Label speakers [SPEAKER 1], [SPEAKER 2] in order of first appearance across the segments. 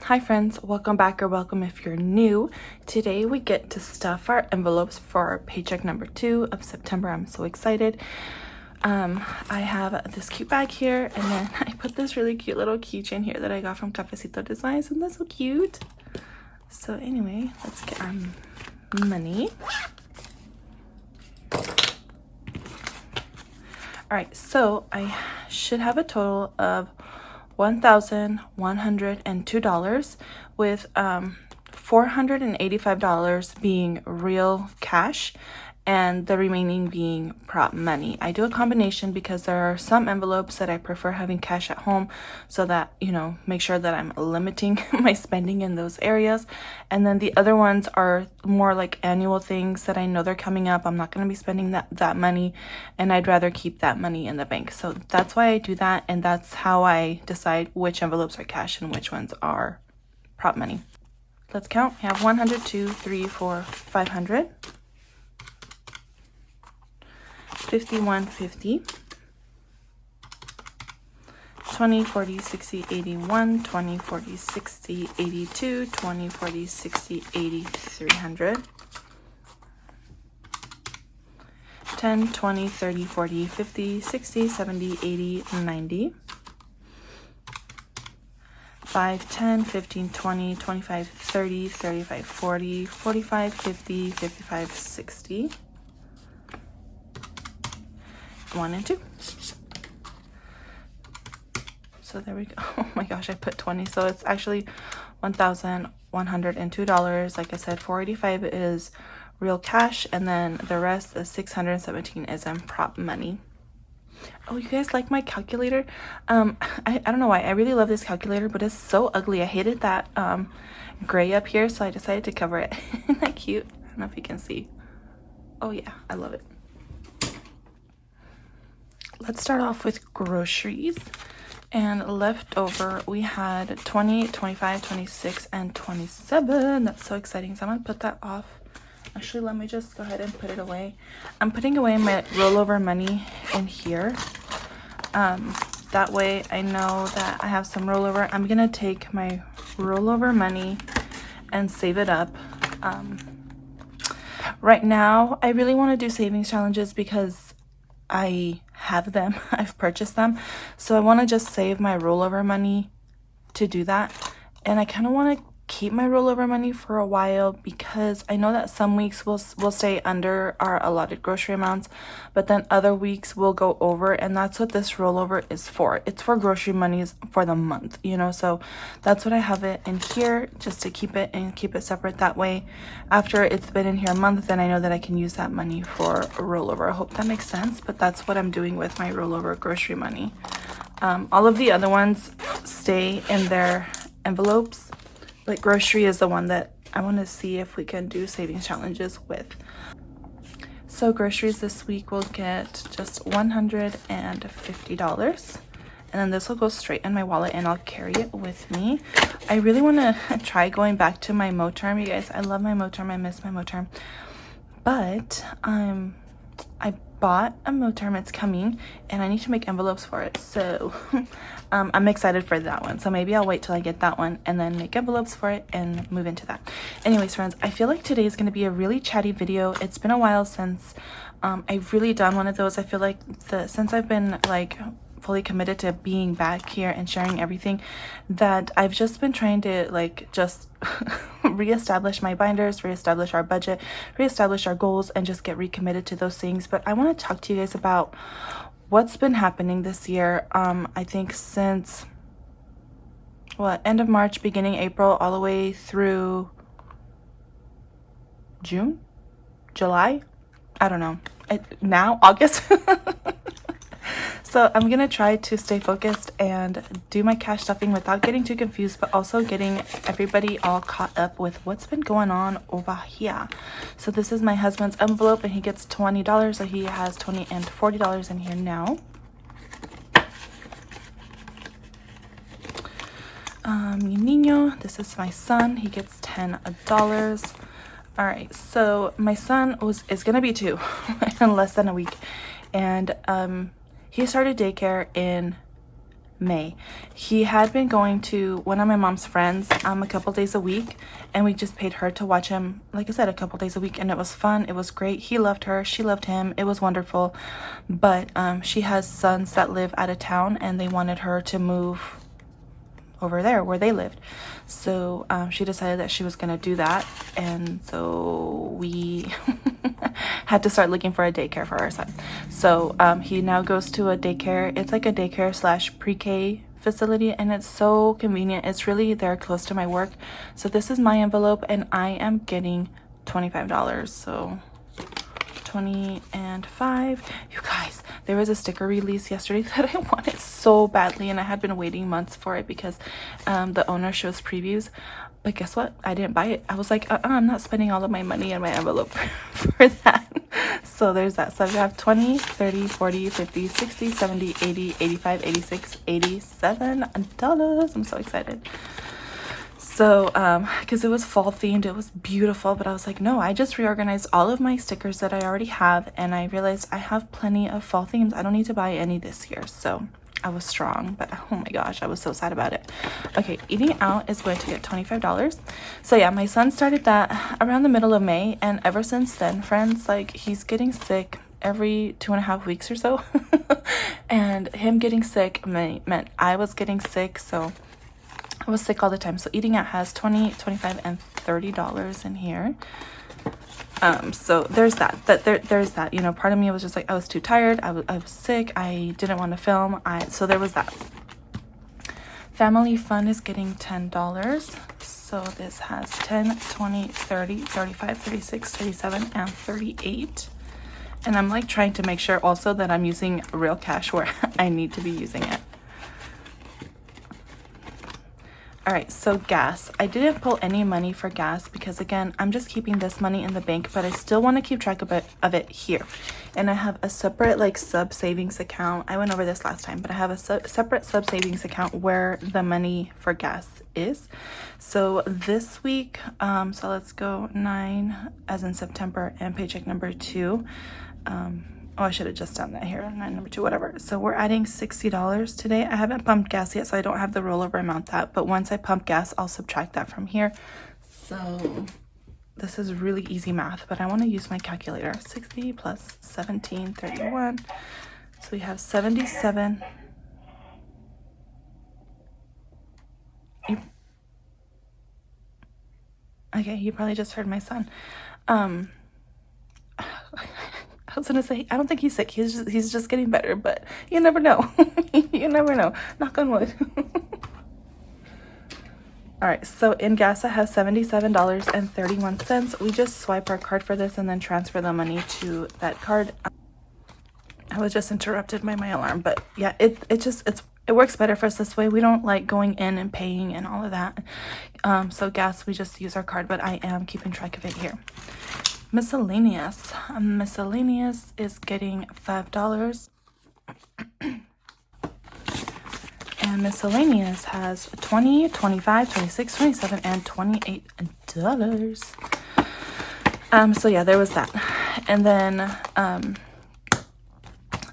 [SPEAKER 1] Hi friends, welcome back or welcome if you're new. Today we get to stuff our envelopes for our paycheck number 2 of September. I'm so excited. I have this cute bag here, and then I put this really cute little keychain here that I got from Cafecito Designs. Isn't that so cute? So anyway, let's get our money. Alright, so I should have a total of $1,102 with $485 being real cash and the remaining being prop money. I do a combination because there are some envelopes that I prefer having cash at home so that, you know, make sure that I'm limiting my spending in those areas. And then the other ones are more like annual things that I know they're coming up. I'm not going to be spending that money, and I'd rather keep that money in the bank. So that's why I do that, and that's how I decide which envelopes are cash and which ones are prop money. Let's count. We have 100, 2, 3, 4, 500. 5150, 20, 40, 60, 81, 20, 40, 60, 82, 20, 40, 60, 80, 300, 10, 20, 30, 40, 50, 60, 70, 80, 90, 5, 10, 15, 20, 25, 30, 35, 40, 45, 50, 55, 60, 1 and 2. So there we go. Oh my gosh, I put 20, so it's actually $1,102. Like I said, $485 is real cash, and then the rest, the $617, is in prop money. Oh, you guys like my calculator? I don't know why. I really love this calculator, but it's so ugly. I hated that gray up here, so I decided to cover it. Isn't that cute? I don't know if you can see. Oh yeah, I love it. Let's start off with groceries. And left over, we had 20, 25, 26, and 27. That's so exciting. So I'm going to put that off. Actually, let me just go ahead and put it away. I'm putting away my rollover money in here. That way I know that I have some rollover. I'm going to take my rollover money and save it up. Right now, I really want to do savings challenges because I have them. I've purchased them, so I want to just save my rollover money to do that. And I kind of want to keep my rollover money for a while because I know that some weeks we'll stay under our allotted grocery amounts, but then other weeks we'll go over, and that's what this rollover is for. It's for grocery monies for the month, you know. So that's what I have it in here, just to keep it and keep it separate. That way after it's been in here a month, then I know that I can use that money for a rollover. I hope that makes sense, but that's what I'm doing with my rollover grocery money. All of the other ones stay in their envelopes. Like grocery is the one that I want to see if we can do savings challenges with. So groceries this week will get just $150. And then this will go straight in my wallet and I'll carry it with me. I really want to try going back to my Moterm, you guys. I love my Moterm. I miss my Moterm. But I bought a Moterm. It's coming and I need to make envelopes for it. So I'm excited for that one. So maybe I'll wait till I get that one and then make envelopes for it and move into that. Anyways, friends, I feel like today is going to be a really chatty video. It's been a while since I've really done one of those. I feel like since I've been like fully committed to being back here and sharing everything, that I've just been trying to like just reestablish my binders, reestablish our budget, reestablish our goals, and just get recommitted to those things. But I want to talk to you guys about what's been happening this year. I think since end of March, beginning April, all the way through June, July, I don't know, now August. So I'm gonna try to stay focused and do my cash stuffing without getting too confused, but also getting everybody all caught up with what's been going on over here. So this is my husband's envelope, and he gets $20, so he has $20 and $40 in here now. Mi niño, this is my son. He gets $10. All right, so my son is gonna be 2 in less than a week, and he started daycare in May. He had been going to one of my mom's friends a couple days a week, and we just paid her to watch him, like I said, a couple days a week, and it was fun. It was great. He loved her, she loved him. It was wonderful. But she has sons that live out of town, and they wanted her to move over there where they lived. So she decided that she was going to do that, and so we had to start looking for a daycare for our son. So he now goes to a daycare. It's like a daycare slash pre-K facility, and it's so convenient. It's really there close to my work. So this is my envelope, and I am getting $25. So 20 and 5. You guys, there was a sticker release yesterday that I wanted so badly, and I had been waiting months for it because the owner shows previews. But guess what? I didn't buy it. I was like, I'm not spending all of my money in my envelope for that. So there's that. So I have 20, 30, 40, 50, 60, 70, 80, 85, 86, 87 dollars. I'm so excited. So, because it was fall themed, it was beautiful, but I was like, no, I just reorganized all of my stickers that I already have, and I realized I have plenty of fall themes. I don't need to buy any this year. So I was strong, but oh my gosh, I was so sad about it. Okay, eating out is going to get $25. So yeah, my son started that around the middle of May, and ever since then, friends, like, he's getting sick every 2.5 weeks or so. And him getting sick meant I was getting sick, so I was sick all the time. So eating out has $20, $25, and $30 in here. So there's that. There's that. You know, part of me was just like, I was too tired. I was sick. I didn't want to film. So there was that. Family fun is getting $10. So this has 10, 20, 30, 35, 36, 37, and 38. And I'm like trying to make sure also that I'm using real cash where I need to be using it. All right, so gas. I didn't pull any money for gas because, again, I'm just keeping this money in the bank, but I still want to keep track of it here. And I have a separate, like, sub-savings account. I went over this last time, but I have a separate sub-savings account where the money for gas is. So this week, so let's go 9 as in September and paycheck number 2. Oh, I should have just done that here. 9 number 2, whatever. So we're adding $60 today. I haven't pumped gas yet, so I don't have the rollover amount that. But once I pump gas, I'll subtract that from here. So this is really easy math, but I want to use my calculator. 60 plus 17, 31. So we have 77. Okay, you probably just heard my son. I was gonna say, I don't think he's sick. He's just getting better, but you never know. You never know. Knock on wood. All right, so in gas, I have $77.31. We just swipe our card for this and then transfer the money to that card. I was just interrupted by my alarm, but yeah, it works better for us this way. We don't like going in and paying and all of that. So gas, we just use our card, but I am keeping track of it here. Miscellaneous is getting $5. And miscellaneous has 20, 25, 26, 27, and $28. So yeah, there was that. And then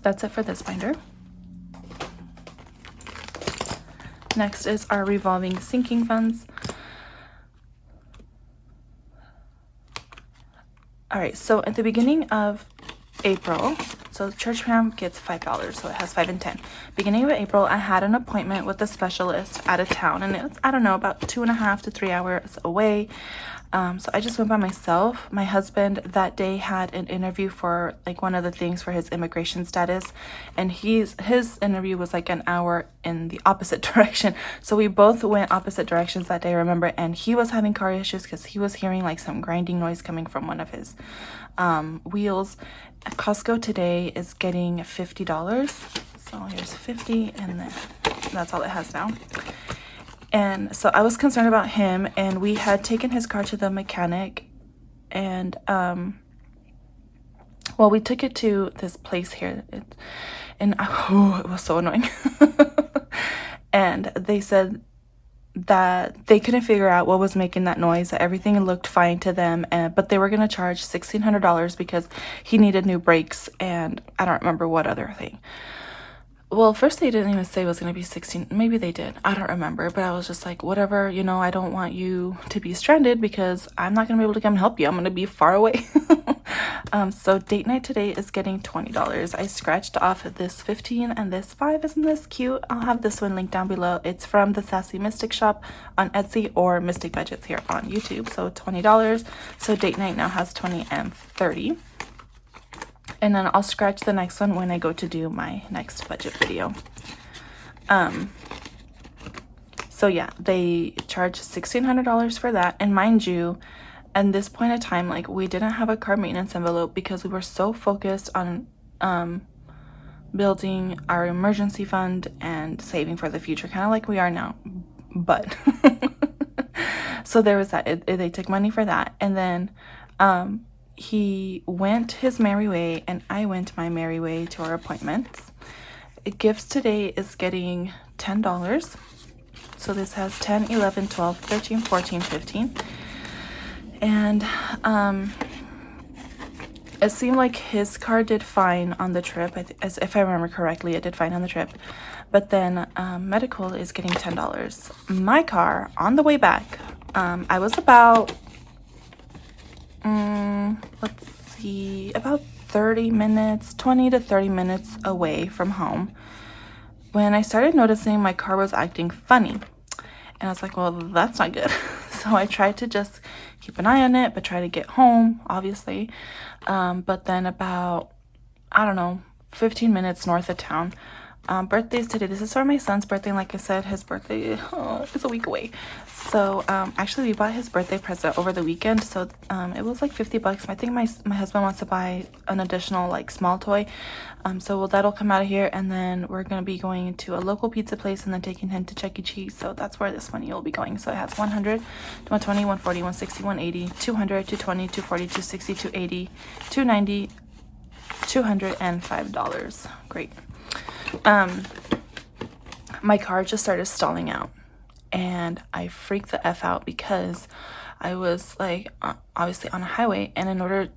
[SPEAKER 1] that's it for this binder. Next is our revolving sinking funds. All right, so at the beginning of April, so church camp gets $5, so it has 5 and 10. Beginning of April, I had an appointment with a specialist out of town, and it's, I don't know, about 2.5 to 3 hours away. So I just went by myself. My husband that day had an interview for like one of the things for his immigration status, and his interview was like an hour in the opposite direction. So we both went opposite directions that day, remember, and he was having car issues because he was hearing like some grinding noise coming from one of his wheels. Costco today is getting $50. So here's 50, and then that's all it has now. And so I was concerned about him, and we had taken his car to the mechanic, and well, we took it to this place here, and it was so annoying. And they said that they couldn't figure out what was making that noise, that everything looked fine to them, but they were going to charge $1,600 because he needed new brakes, and I don't remember what other thing. well, first they didn't even say it was going to be 16. Maybe they did. I don't remember. But I was just like, whatever, you know, I don't want you to be stranded because I'm not going to be able to come help you. I'm going to be far away. So date night today is getting $20. I scratched off this 15 and this 5. Isn't this cute? I'll have this one linked down below. It's from the Sassy Mystic shop on Etsy or Mystic Budgets here on YouTube. So $20. So date night now has 20 and 30. And then I'll scratch the next one when I go to do my next budget video. So yeah, they charge $1,600 for that. And mind you, at this point in time, like, we didn't have a car maintenance envelope because we were so focused on building our emergency fund and saving for the future, kind of like we are now. But so there was that. They took money for that. And then he went his merry way and I went my merry way to our appointments. Gifts today is getting $10. So this has 10, 11, 12, 13, 14, 15. And it seemed like his car did fine on the trip. As if I remember correctly, it did fine on the trip. But then medical is getting $10. My car, on the way back, I was about, let's see, about 30 minutes, 20 to 30 minutes away from home when I started noticing my car was acting funny. And I was like, well, that's not good. So I tried to just keep an eye on it, but try to get home, obviously. But then about, I don't know, 15 minutes north of town. Birthdays today. This is for my son's birthday. And like I said, his birthday is a week away. So actually, we bought his birthday present over the weekend. So it was like $50. I think my husband wants to buy an additional like small toy. So that'll come out of here. And then we're going to be going to a local pizza place and then taking him to Chuck E. Cheese. So that's where this money will be going. So it has 100, 120, 140, 160, 180, 200, 220, 240, 260, 280, 290, $205. Great. My car just started stalling out and I freaked the F out because I was like obviously on a highway, and in order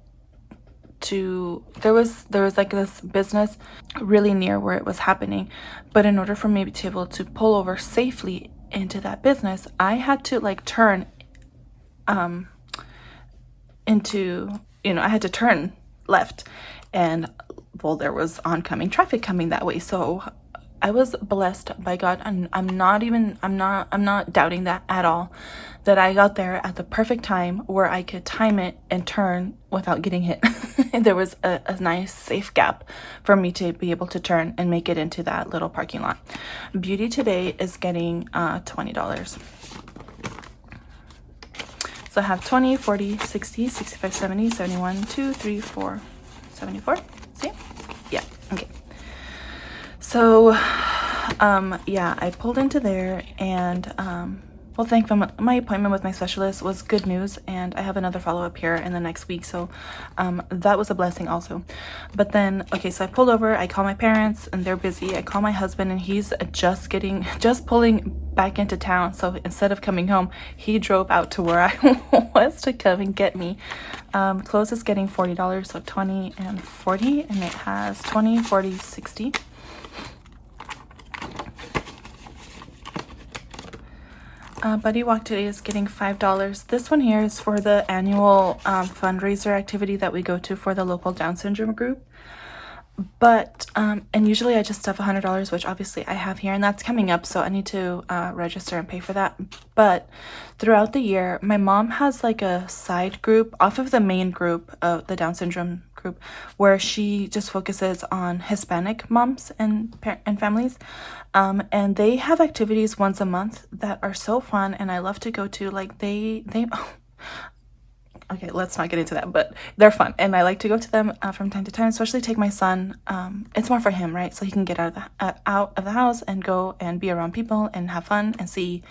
[SPEAKER 1] to there was like this business really near where it was happening, but in order for me to be able to pull over safely into that business, I had to like turn into, you know, I had to turn left, and well, there was oncoming traffic coming that way. So I was blessed by God, and I'm not doubting that at all, that I got there at the perfect time where I could time it and turn without getting hit. And there was a nice safe gap for me to be able to turn and make it into that little parking lot. Beauty today is getting $20. So I have 20, 40, 60, 65, 70, 71, 2, 3, 4, 74. See? Yeah, okay. So, yeah, I pulled into there, and, well, thankfully, my appointment with my specialist was good news, and I have another follow-up here in the next week, so, that was a blessing also. But then, okay, so I pulled over, I call my parents, and they're busy. I call my husband, and he's just pulling back into town, so instead of coming home, he drove out to where I was to come and get me. Clothes is getting $40, so 20 and 40, and it has 20, 40, 60. Buddy Walk today is getting $5. This one here is for the annual fundraiser activity that we go to for the local Down syndrome group. But and usually I just have $100, which obviously I have here, and that's coming up, so I need to register and pay for that. But throughout the year, my mom has like a side group off of the main group of the Down syndrome group, where she just focuses on Hispanic moms and families, and they have activities once a month that are so fun, and I love to go to. Like they okay, let's not get into that, but they're fun, and I like to go to them from time to time, especially take my son. It's more for him, right? So he can get out of the house and go and be around people and have fun and see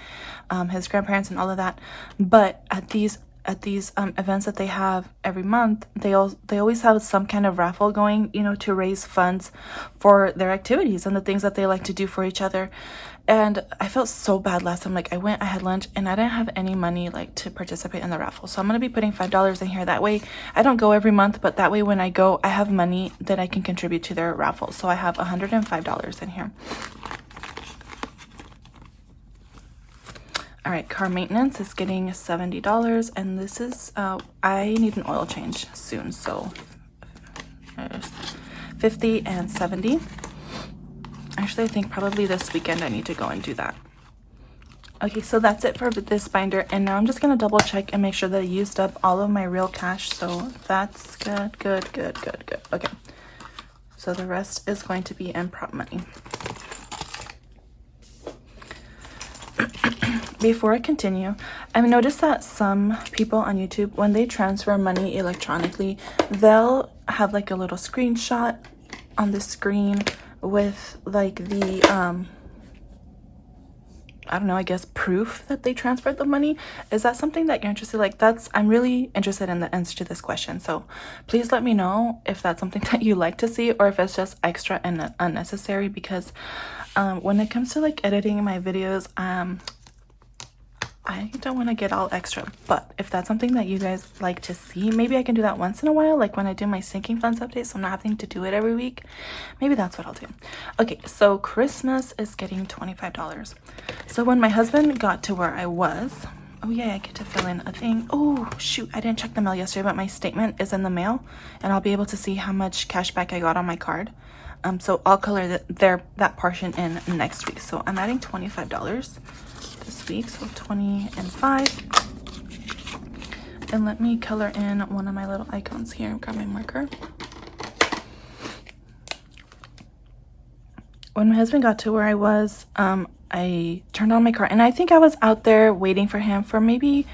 [SPEAKER 1] his grandparents and all of that. But at these at these events that they have every month, they always have some kind of raffle going, you know, to raise funds for their activities and the things that they like to do for each other. And I felt so bad last time. Like, I went, I had lunch, and I didn't have any money like to participate in the raffle. So I'm gonna be putting $5 in here. That way I don't go every month, but that way when I go, I have money that I can contribute to their raffle. So I have $105 in here. All right, car maintenance is getting $70, and this is I need an oil change soon, so there's 50 and 70. Actually, I think probably this weekend I need to go and do that. Okay, so that's it for this binder, and now I'm just gonna double check and make sure that I used up all of my real cash. So that's good, good, good, good, good. Okay, so the rest is going to be in prop money. Before I continue, I've noticed that some people on YouTube, when they transfer money electronically, they'll have like a little screenshot on the screen with like the I don't know, I guess proof that they transferred the money. Is that something that you're interested in? Like, I'm really interested in the answer to this question, so please let me know if that's something that you like to see, or if it's just extra and unnecessary, because when it comes to like editing my videos, I don't want to get all extra. But if that's something that you guys like to see, maybe I can do that once in a while, like when I do my sinking funds update, so I'm not having to do it every week. Maybe that's what I'll do. Okay, so Christmas is getting $25. So when my husband got to where I was, oh yeah, I get to fill in a thing. Oh shoot, I didn't check the mail yesterday, but my statement is in the mail, and I'll be able to see how much cash back I got on my card. So I'll color that portion in next week. So I'm adding $25 this week, so 20 and 5. And let me color in one of my little icons here. Grab my marker. When my husband got to where I was, I turned on my car, and I think I was out there waiting for him for maybe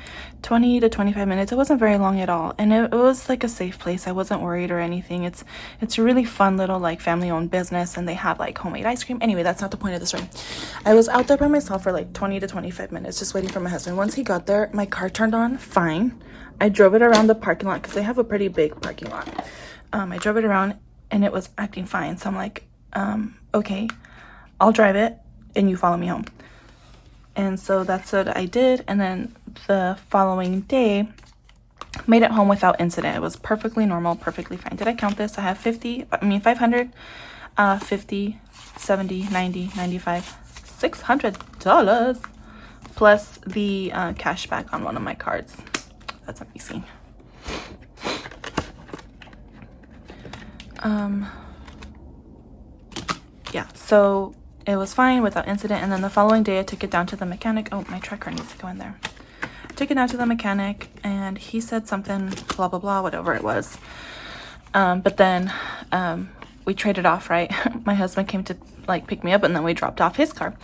[SPEAKER 1] 20 to 25 minutes. It wasn't very long at all, and it was like a safe place. I wasn't worried or anything. It's a really fun little like family-owned business, and they have like homemade ice cream. Anyway, that's not the point of the story. I was out there by myself for like 20 to 25 minutes just waiting for my husband. Once he got there, my car turned on fine. I drove it around the parking lot because they have a pretty big parking lot. I drove it around, and it was acting fine. So I'm like, okay, I'll drive it and you follow me home. And so that's what I did. And then the following day, made it home without incident. It was perfectly normal, perfectly fine. Did I count this? I have 500, 50, 70, 90, 95, $600 plus the cash back on one of my cards. That's amazing. Yeah, so it was fine without incident. And then the following day I took it down to the mechanic. Oh, my tracker needs to go in there. I took it down to the mechanic, and he said something, blah blah blah, whatever it was. But then we traded off, right? My husband came to like pick me up, and then we dropped off his car.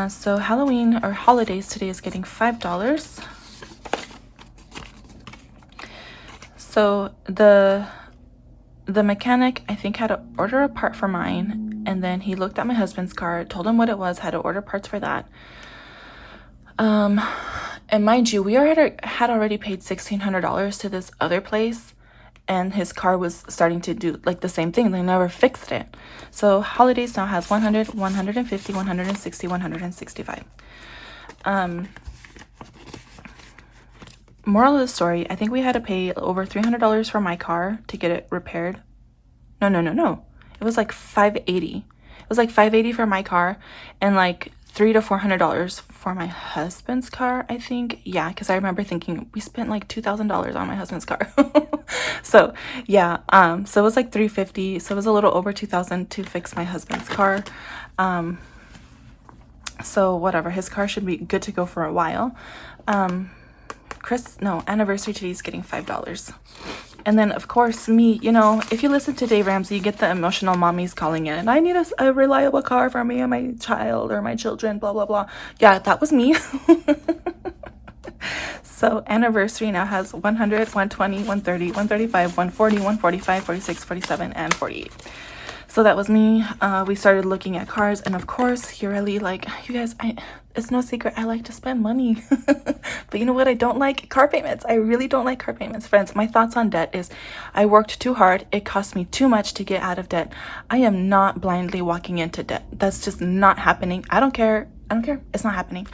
[SPEAKER 1] So Halloween or holidays today is getting $5. So the mechanic, I think, had to order a part for mine, and then he looked at my husband's car, told him what it was, had to order parts for that. And mind you, we had already paid $1,600 to this other place, and his car was starting to do like the same thing. They never fixed it. So holidays now has 100, 150, 160, 165. Moral of the story, I think we had to pay over $300 for my car to get it repaired. No. It was like $580. It was like $580 for my car, and like $300 to $400 for my husband's car, I think. Yeah, because I remember thinking we spent like $2,000 on my husband's car. So yeah, so it was like $350. So it was a little over $2,000 to fix my husband's car. So whatever, his car should be good to go for a while. Anniversary today is getting $5. And then of course me, you know, if you listen to Dave Ramsey, you get the emotional mommies calling in, I need a reliable car for me and my child or my children, blah blah blah. Yeah, that was me. So anniversary now has 100, 120, 130, 135, 140, 145, 46, 47, and 48. So that was me. We started looking at cars, and of course, Yureli, like, you guys, it's no secret, I like to spend money. But you know what I don't like? Car payments. I really don't like car payments, friends. My thoughts on debt is I worked too hard. It cost me too much to get out of debt. I am not blindly walking into debt. That's just not happening. I don't care. It's not happening.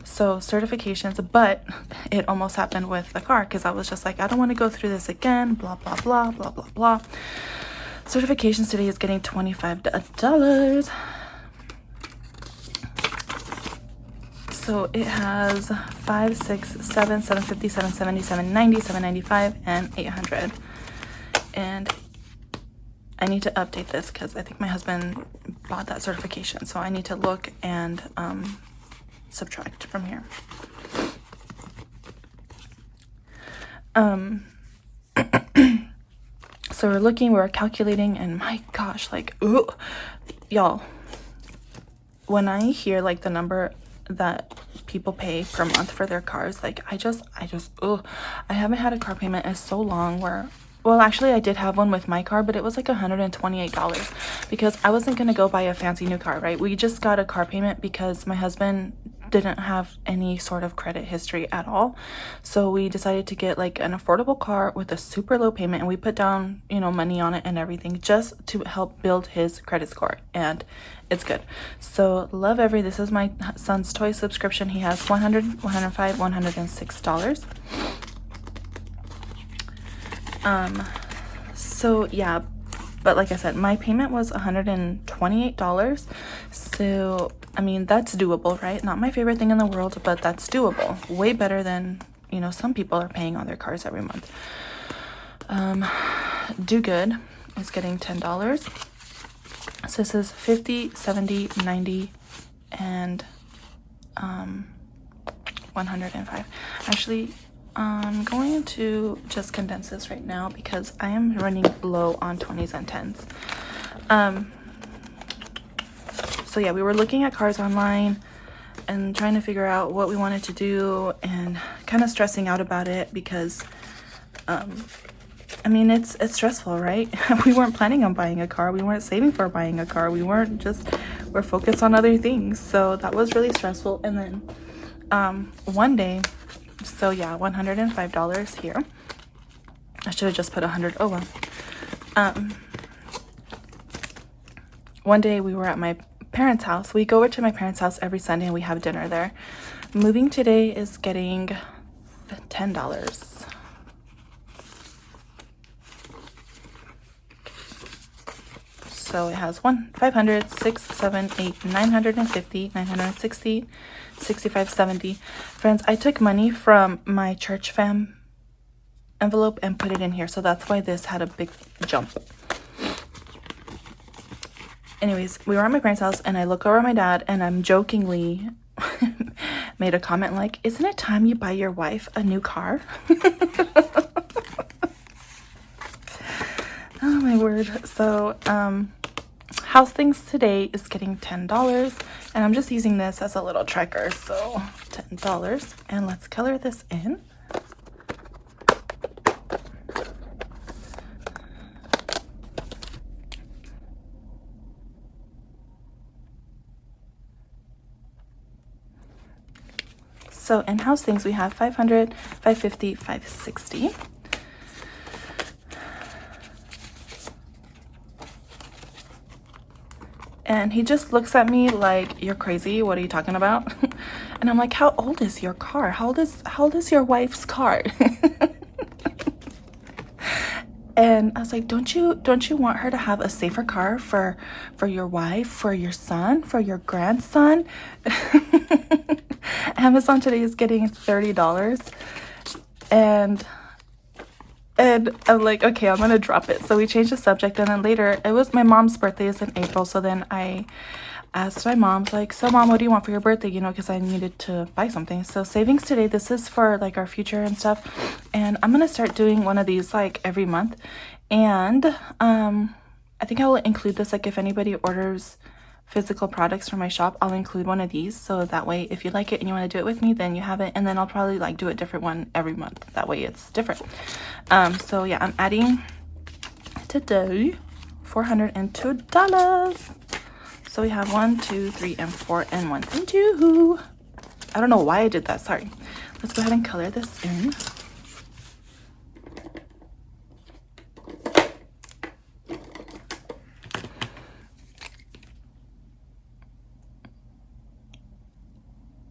[SPEAKER 1] So certifications, but it almost happened with the car because I was just like, I don't want to go through this again. Blah, blah, blah, blah, blah, blah. Certifications today is getting $25. So it has 5, 6, 7, 750, 770, 790, 795, and 800. And I need to update this because I think my husband bought that certification. So I need to look and subtract from here. So we're looking, we're calculating, and my gosh, like, ooh, y'all, when I hear like the number that people pay per month for their cars, like I haven't had a car payment in so long where, well, actually I did have one with my car, but it was like $128 because I wasn't gonna go buy a fancy new car, right? We just got a car payment because my husband didn't have any sort of credit history at all, so we decided to get like an affordable car with a super low payment, and we put down, you know, money on it and everything just to help build his credit score, and it's good. So love this is my son's toy subscription. He has $100, $105, $106. So yeah, but like I said, my payment was $128. So I mean, that's doable, right? Not my favorite thing in the world, but that's doable. Way better than, you know, some people are paying on their cars every month. Do Good is getting $10. So this is 50, 70, 90, and 105. Actually, I'm going to just condense this right now because I am running low on 20s and 10s. So yeah, we were looking at cars online and trying to figure out what we wanted to do and kind of stressing out about it because I mean, it's stressful, right? We weren't planning on buying a car. We weren't saving for buying a car. We're focused on other things. So that was really stressful. And then one day, so yeah, $105 here. I should have just put 100. Oh well. One day we were at my parents' house. We go over to my parents' house every Sunday and we have dinner there. Moving today is getting $10. So it has 500, 6, 7, 8, 950, 960, 65, 70. Friends, I took money from my church fam envelope and put it in here. So that's why this had a big jump. Anyways, we were at my parents' house and I look over at my dad and I'm jokingly made a comment like, isn't it time you buy your wife a new car? Oh my word. So house things today is getting $10 and I'm just using this as a little tracker. So $10, and let's color this in. So in house things we have 500, 550, 560. And he just looks at me like, you're crazy, what are you talking about? And I'm like, how old is your car? How old is your wife's car? And I was like, don't you want her to have a safer car for your wife, for your son, for your grandson? Amazon today is getting $30. And I'm like, okay, I'm gonna drop it. So we changed the subject, and then later, it was my mom's birthday is in April. So then I asked my mom, like, so mom, what do you want for your birthday? You know, because I needed to buy something. So savings today, this is for like our future and stuff. And I'm gonna start doing one of these like every month. And I think I will include this, like if anybody orders physical products from my shop, I'll include one of these, so that way if you like it and you want to do it with me, then you have it, and then I'll probably like do a different one every month, that way it's different. So yeah, I'm adding today $402. So we have 1, 2, 3, and 4, and 1 and 2. I don't know why I did that. Sorry. Let's go ahead and color this in.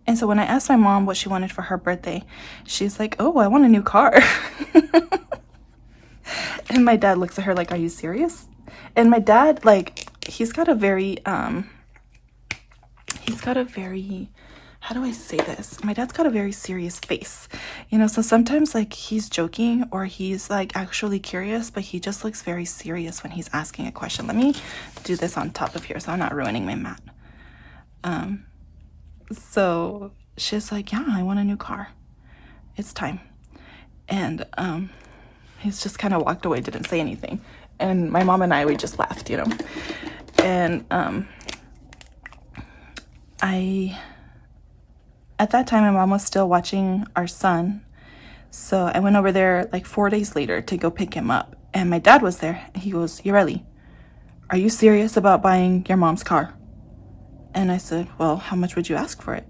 [SPEAKER 1] And so when I asked my mom what she wanted for her birthday, she's like, oh, I want a new car. And my dad looks at her like, are you serious? And my dad, like, he's got a very, how do I say this? My dad's got a very serious face, you know, so sometimes like he's joking or he's like actually curious, but he just looks very serious when he's asking a question. Let me do this on top of here so I'm not ruining my mat. So she's like, yeah, I want a new car. It's time. And he's just kind of walked away, didn't say anything. And my mom and I, we just laughed, you know. And at that time, my mom was still watching our son. So I went over there like 4 days later to go pick him up. And my dad was there. He goes, Yureli, are you serious about buying your mom's car? And I said, well, how much would you ask for it?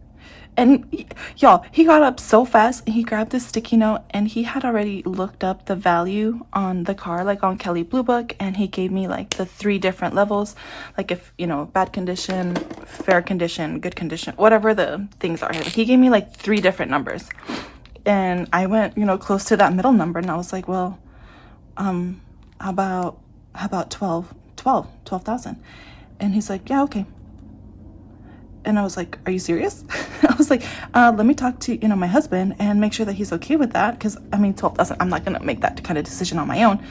[SPEAKER 1] And y'all, he got up so fast and he grabbed this sticky note and he had already looked up the value on the car, like on Kelley Blue Book. And he gave me like the 3 different levels, like if, you know, bad condition, fair condition, good condition, whatever the things are. He gave me like 3 different numbers. And I went, you know, close to that middle number. And I was like, well, how about 12,000. And he's like, yeah, okay. And I was like, are you serious? I was like, let me talk to, you know, my husband and make sure that he's okay with that. Because, I mean, 12,000, I'm not going to make that kind of decision on my own.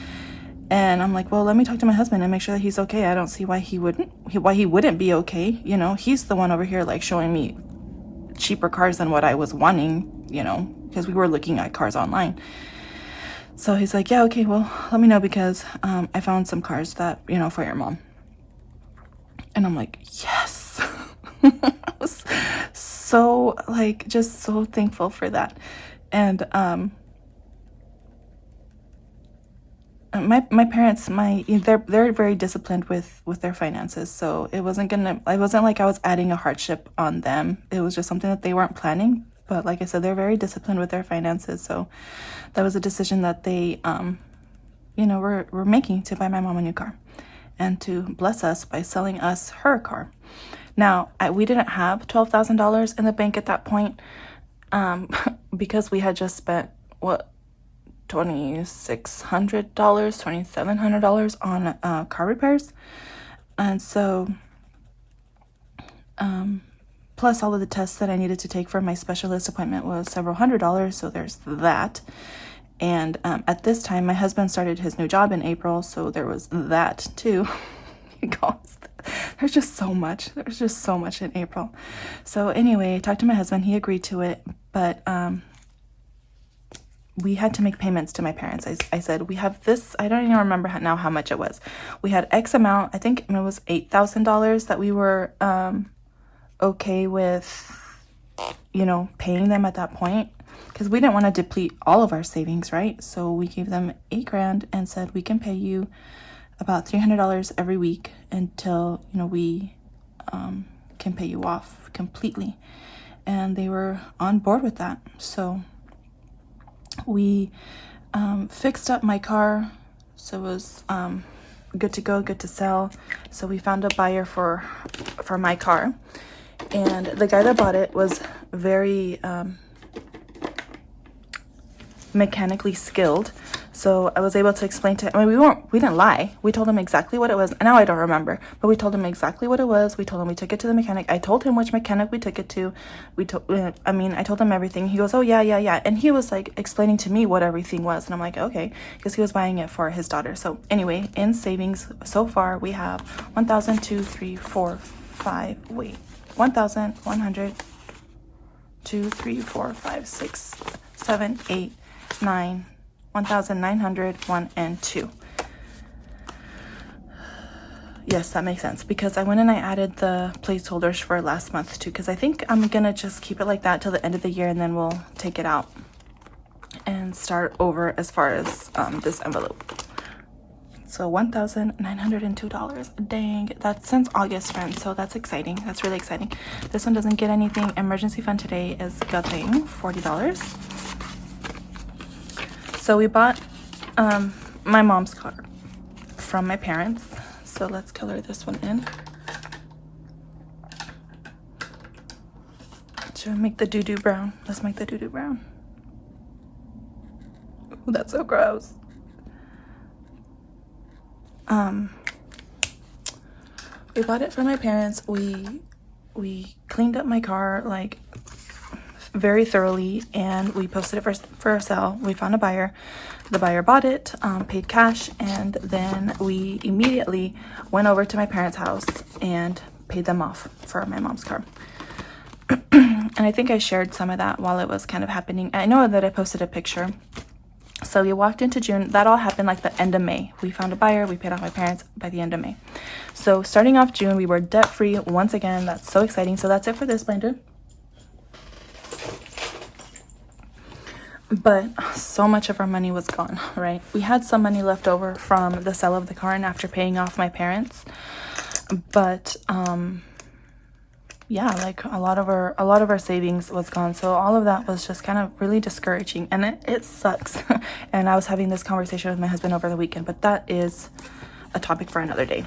[SPEAKER 1] And I'm like, well, let me talk to my husband and make sure that he's okay. I don't see why he wouldn't be okay. You know, he's the one over here, like, showing me cheaper cars than what I was wanting, you know, because we were looking at cars online. So he's like, yeah, okay, well, let me know because I found some cars that, you know, for your mom. And I'm like, yes. I was so like just so thankful for that. And my parents, they're very disciplined with their finances, so it wasn't like I was adding a hardship on them. It was just something that they weren't planning, but like I said, they're very disciplined with their finances, so that was a decision that they you know, were making to buy my mom a new car and to bless us by selling us her car. Now, we didn't have $12,000 in the bank at that point because we had just spent, what, $2,600, $2,700 on car repairs. And so, plus all of the tests that I needed to take for my specialist appointment was several $100s, so there's that. And at this time, my husband started his new job in April, so there was that too. There's just so much. There's just so much in April. So anyway, I talked to my husband. He agreed to it, but we had to make payments to my parents. I said, we have this. I don't even remember now how much it was. We had X amount. I think it was $8,000 that we were okay with, you know, paying them at that point. Because we didn't want to deplete all of our savings, right? So we gave them $8,000 and said, we can pay you about $300 every week until, you know, we can pay you off completely. And they were on board with that. So we fixed up my car, so it was good to go, good to sell. So we found a buyer for my car, and the guy that bought it was very mechanically skilled. So I was able to explain to him. I mean, we didn't lie. We told him exactly what it was. Now I don't remember, but we told him exactly what it was. We told him we took it to the mechanic. I told him which mechanic we took it to. I told him everything. He goes, oh yeah. And he was like explaining to me what everything was. And I'm like, okay, because he was buying it for his daughter. So anyway, in savings so far, we have 1,100, 2, 3, 4, 5, 6, 7, 8, 9, 1,900, 1, and 2. Yes, that makes sense, because I went and I added the placeholders for last month too, because I think I'm gonna just keep it like that till the end of the year, and then we'll take it out and start over as far as this envelope. So $1,902. Dang, that's since August, friends. So that's exciting. That's really exciting. This one doesn't get anything. Emergency fund today is gutting $40. So we bought my mom's car from my parents. So let's color this one in. Should we make the doo-doo brown? Let's make the doo-doo brown. Ooh, that's so gross. We bought it from my parents. We cleaned up my car like very thoroughly, and we posted it for sale. We found a buyer. The buyer bought it, paid cash, and then we immediately went over to my parents' house and paid them off for my mom's car. And I think I shared some of that while it was kind of happening. I know that I posted a picture. So we walked into June. That all happened like the end of May. We found a buyer. We paid off my parents by the end of May. So starting off June, we were debt free once again. That's so exciting. So that's it for this binder. But so much of our money was gone, right? We had some money left over from the sale of the car and after paying off my parents. But yeah, like a lot of our savings was gone. So all of that was just kind of really discouraging, and it sucks. And I was having this conversation with my husband over the weekend, but that is a topic for another day.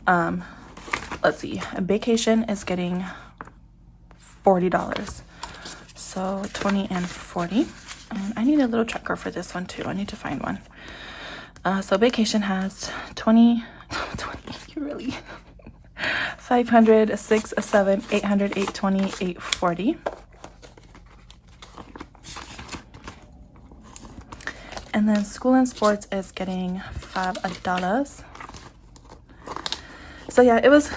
[SPEAKER 1] Let's see, a vacation is getting $40. So 20 and 40. And I need a little tracker for this one too. I need to find one. So vacation has 20 Yureli. 500, 6, 7, 800, 820, 840. And then school and sports is getting $5. So yeah, it was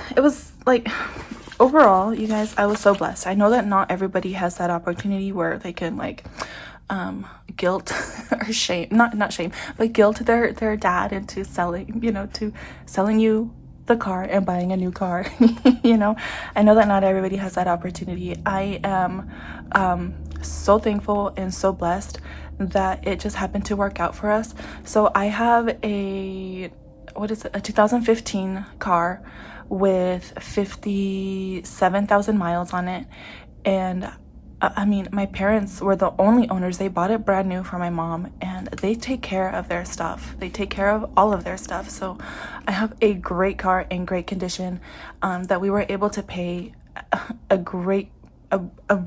[SPEAKER 1] like, overall, you guys, I was so blessed. I know that not everybody has that opportunity where they can like guilt or shame, not shame, but guilt their dad into selling, to selling you the car and buying a new car. I know that not everybody has that opportunity. I am so thankful and so blessed that it just happened to work out for us. So I have a 2015 car with 57,000 miles on it, and I mean, my parents were the only owners. They bought it brand new for my mom, and they take care of their stuff. They take care of all of their stuff. So I have a great car in great condition that we were able to pay a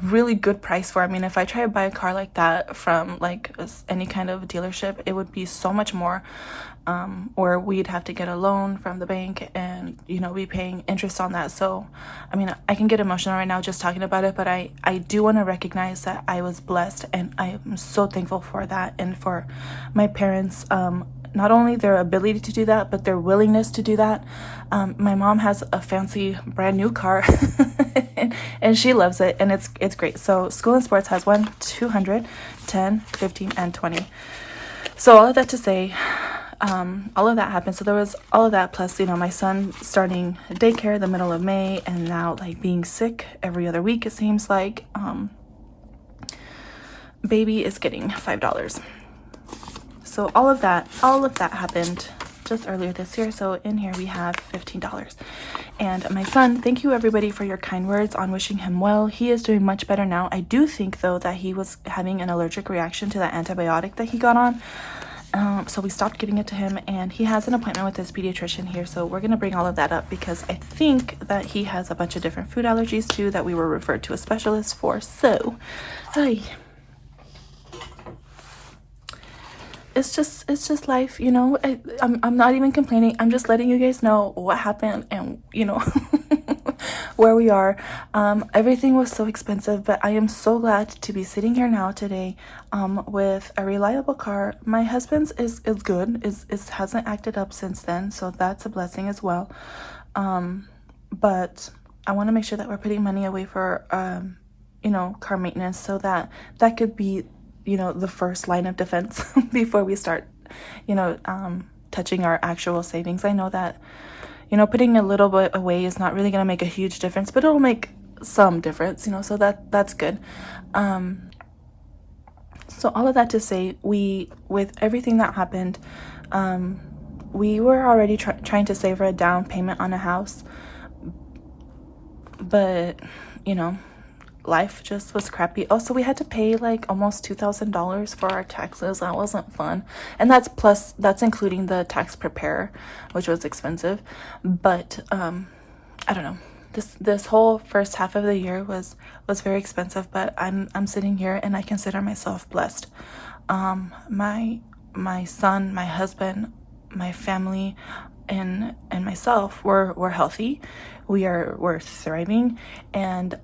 [SPEAKER 1] really good price for. I mean, if I try to buy a car like that from like any kind of dealership, it would be so much more, or we'd have to get a loan from the bank and be paying interest on that. So I mean, I can get emotional right now just talking about it, but I do want to recognize that I was blessed, and I am so thankful for that, and for my parents, not only their ability to do that, but their willingness to do that. My mom has a fancy brand new car and she loves it, and it's great. So school and sports has 1, 200, 10, 15, and 20. So all of that to say, all of that happened. So there was all of that, plus my son starting daycare the middle of May, and now like being sick every other week, it seems like. Baby is getting $5. So all of that happened just earlier this year. So in here we have $15. And my son, thank you everybody for your kind words on wishing him well. He is doing much better now. I do think though that he was having an allergic reaction to that antibiotic that he got on. So we stopped giving it to him, and he has an appointment with his pediatrician here. So we're going to bring all of that up because I think that he has a bunch of different food allergies too that we were referred to a specialist for. So, it's just life, I'm not even complaining. I'm just letting you guys know what happened and where we are. Everything was so expensive, but I am so glad to be sitting here now today with a reliable car. My husband's is good, is hasn't acted up since then, so that's a blessing as well. But I want to make sure that we're putting money away for car maintenance, so that could be the first line of defense before we start touching our actual savings. I know that putting a little bit away is not really going to make a huge difference, but it'll make some difference, so that's good. So all of that to say, with everything that happened, we were already trying to save for a down payment on a house, but you know, life just was crappy. Also, we had to pay like almost $2,000 for our taxes. That wasn't fun. And that's including the tax preparer, which was expensive. But I don't know. This whole first half of the year was very expensive, but I'm sitting here and I consider myself blessed. My son, my husband, my family, and myself, we're healthy. We're thriving, and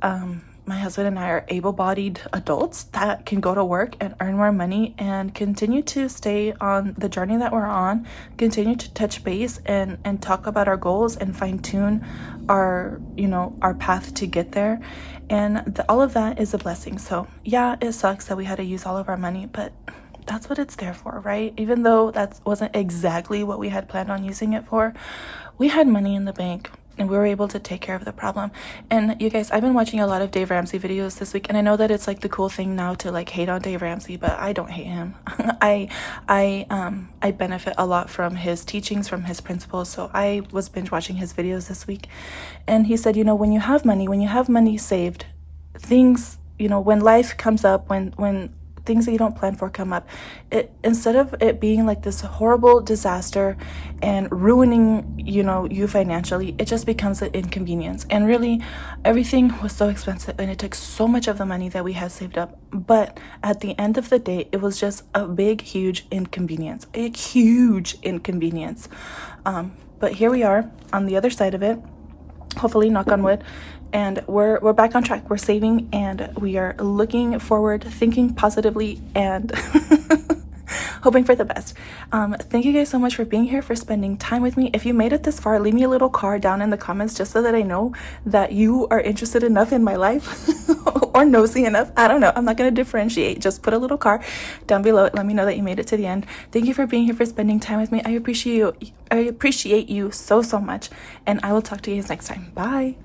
[SPEAKER 1] my husband and I are able-bodied adults that can go to work and earn more money and continue to stay on the journey that we're on, continue to touch base and talk about our goals and fine-tune our path to get there. And all of that is a blessing. So yeah, it sucks that we had to use all of our money, but that's what it's there for, right? Even though that wasn't exactly what we had planned on using it for, we had money in the bank and we were able to take care of the problem. And you guys, I've been watching a lot of Dave Ramsey videos this week, and I know that it's like the cool thing now to like hate on Dave Ramsey, but I don't hate him. I benefit a lot from his teachings, from his principles. So I was binge watching his videos this week, and he said, when you have money saved, things, when life comes up, when things that you don't plan for come up, instead of it being like this horrible disaster and ruining you financially, it just becomes an inconvenience. And really, everything was so expensive and it took so much of the money that we had saved up, but at the end of the day, it was just a huge inconvenience. But here we are on the other side of it, hopefully, knock on wood, and we're back on track. We're saving and we are looking forward, thinking positively, and hoping for the best. Thank you guys so much for being here, for spending time with me. If you made it this far, leave me a little card down in the comments just so that I know that you are interested enough in my life or nosy enough. I don't know. I'm not going to differentiate. Just put a little card down below. Let me know that you made it to the end. Thank you for being here, for spending time with me. I appreciate you so much, and I will talk to you guys next time. Bye.